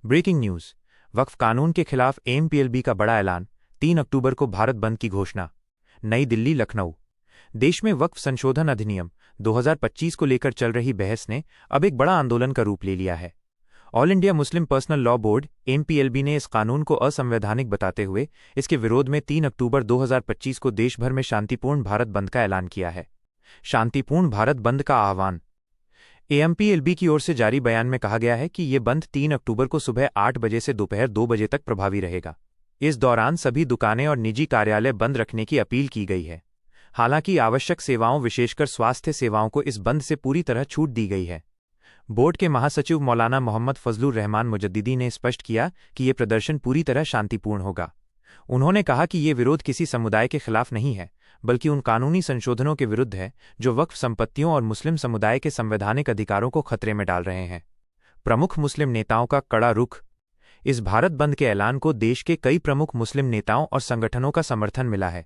Breaking news. वक्फ कानून के खिलाफ एमपीएलबी का बड़ा ऐलान, 3 अक्टूबर को भारत बंद की घोषणा। नई दिल्ली, लखनऊ। देश में वक्फ संशोधन अधिनियम 2025 को लेकर चल रही बहस ने अब एक बड़ा आंदोलन का रूप ले लिया है। All India Muslim personal law board MPLB ने इस कानून को असंवैधानिक बताते हुए इसके विरोध में 3 अक्टूबर 2025 को देश भर में शांतिपूर्ण भारत बंद का ऐलान किया है। शांतिपूर्ण भारत बंद का आह्वान। एमपीएलबी की ओर से जारी बयान में कहा गया है कि ये बंद 3 अक्टूबर को सुबह 8 बजे से दोपहर 2 बजे तक प्रभावी रहेगा। इस दौरान सभी दुकानें और निजी कार्यालय बंद रखने की अपील की गई है। हालांकि आवश्यक सेवाओं, विशेषकर स्वास्थ्य सेवाओं को इस बंद से पूरी तरह छूट दी गई है। बोर्ड के महासचिव मौलाना मोहम्मद फजलुर रहमान मुजद्दिदी ने स्पष्ट किया कि ये प्रदर्शन पूरी तरह शांतिपूर्ण होगा। उन्होंने कहा कि ये विरोध किसी समुदाय के खिलाफ नहीं है, बल्कि उन कानूनी संशोधनों के विरुद्ध है जो वक्फ संपत्तियों और मुस्लिम समुदाय के संवैधानिक अधिकारों को खतरे में डाल रहे हैं। प्रमुख मुस्लिम नेताओं का कड़ा रुख। इस भारत बंद के ऐलान को देश के कई प्रमुख मुस्लिम नेताओं और संगठनों का समर्थन मिला है।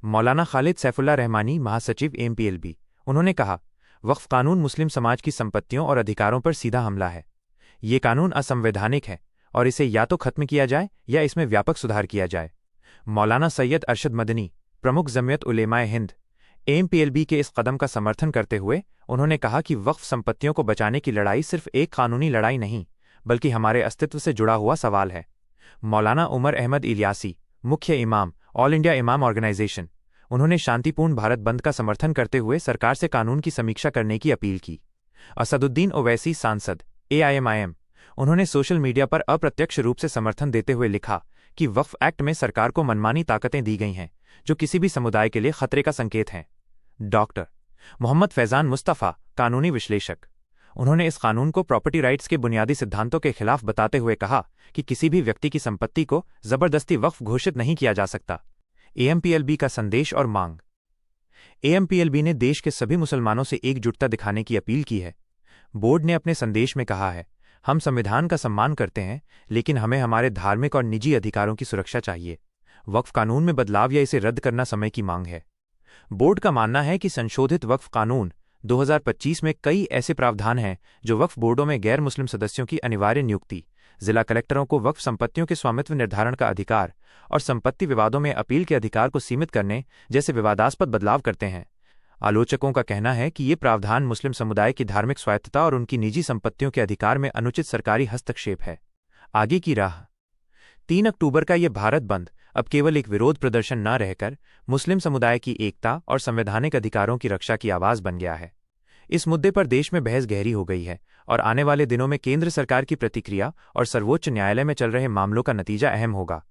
मौलाना खालिद सैफुल्लाह रहमानी, महासचिव एमपीएलबी, उन्होंने कहा, वक्फ कानून मुस्लिम समाज की संपत्तियों और अधिकारों पर सीधा हमला है। ये कानून असंवैधानिक है और इसे या तो खत्म किया जाए या इसमें व्यापक सुधार किया जाए। मौलाना सैयद अरशद मदनी, प्रमुख जमीयत उलेमाए हिंद, एमपीएलबी के इस कदम का समर्थन करते हुए उन्होंने कहा कि वक्फ संपत्तियों को बचाने की लड़ाई सिर्फ एक कानूनी लड़ाई नहीं, बल्कि हमारे अस्तित्व से जुड़ा हुआ सवाल है। मौलाना उमर अहमद इलियासी, मुख्य इमाम, ऑल इंडिया इमाम ऑर्गेनाइजेशन, उन्होंने शांतिपूर्ण भारत बंद का समर्थन करते हुए सरकार से कानून की समीक्षा करने की अपील की। असदुद्दीन ओवैसी, सांसद, एआईएमआईएम, उन्होंने सोशल मीडिया पर अप्रत्यक्ष रूप से समर्थन देते हुए लिखा कि वक्फ एक्ट में सरकार को मनमानी ताकतें दी गई हैं जो किसी भी समुदाय के लिए खतरे का संकेत हैं। डॉक्टर मोहम्मद फैजान मुस्तफ़ा, कानूनी विश्लेषक, उन्होंने इस कानून को प्रॉपर्टी राइट्स के बुनियादी सिद्धांतों के खिलाफ बताते हुए कहा कि किसी भी व्यक्ति की संपत्ति को जबरदस्ती वक्फ घोषित नहीं किया जा सकता। एमपीएलबी का संदेश और मांग। एमपीएलबी ने देश के सभी मुसलमानों से एकजुटता दिखाने की अपील की है। बोर्ड ने अपने संदेश में कहा है, हम संविधान का सम्मान करते हैं, लेकिन हमें हमारे धार्मिक और निजी अधिकारों की सुरक्षा चाहिए। वक्फ कानून में बदलाव या इसे रद्द करना समय की मांग है। बोर्ड का मानना है कि संशोधित वक्फ कानून 2025 में कई ऐसे प्रावधान हैं जो वक्फ बोर्डों में गैर मुस्लिम सदस्यों की अनिवार्य नियुक्ति, जिला कलेक्टरों को वक्फ संपत्तियों के स्वामित्व निर्धारण का अधिकार और संपत्ति विवादों में अपील के अधिकार को सीमित करने जैसे विवादास्पद बदलाव करते हैं। आलोचकों का कहना है कि ये प्रावधान मुस्लिम समुदाय की धार्मिक स्वायत्तता और उनकी निजी संपत्तियों के अधिकार में अनुचित सरकारी हस्तक्षेप है। आगे की राह। 3 अक्टूबर का ये भारत बंद अब केवल एक विरोध प्रदर्शन न रहकर मुस्लिम समुदाय की एकता और संवैधानिक अधिकारों की रक्षा की आवाज बन गया है। इस मुद्दे पर देश में बहस गहरी हो गई है और आने वाले दिनों में केंद्र सरकार की प्रतिक्रिया और सर्वोच्च न्यायालय में चल रहे मामलों का नतीजा अहम होगा।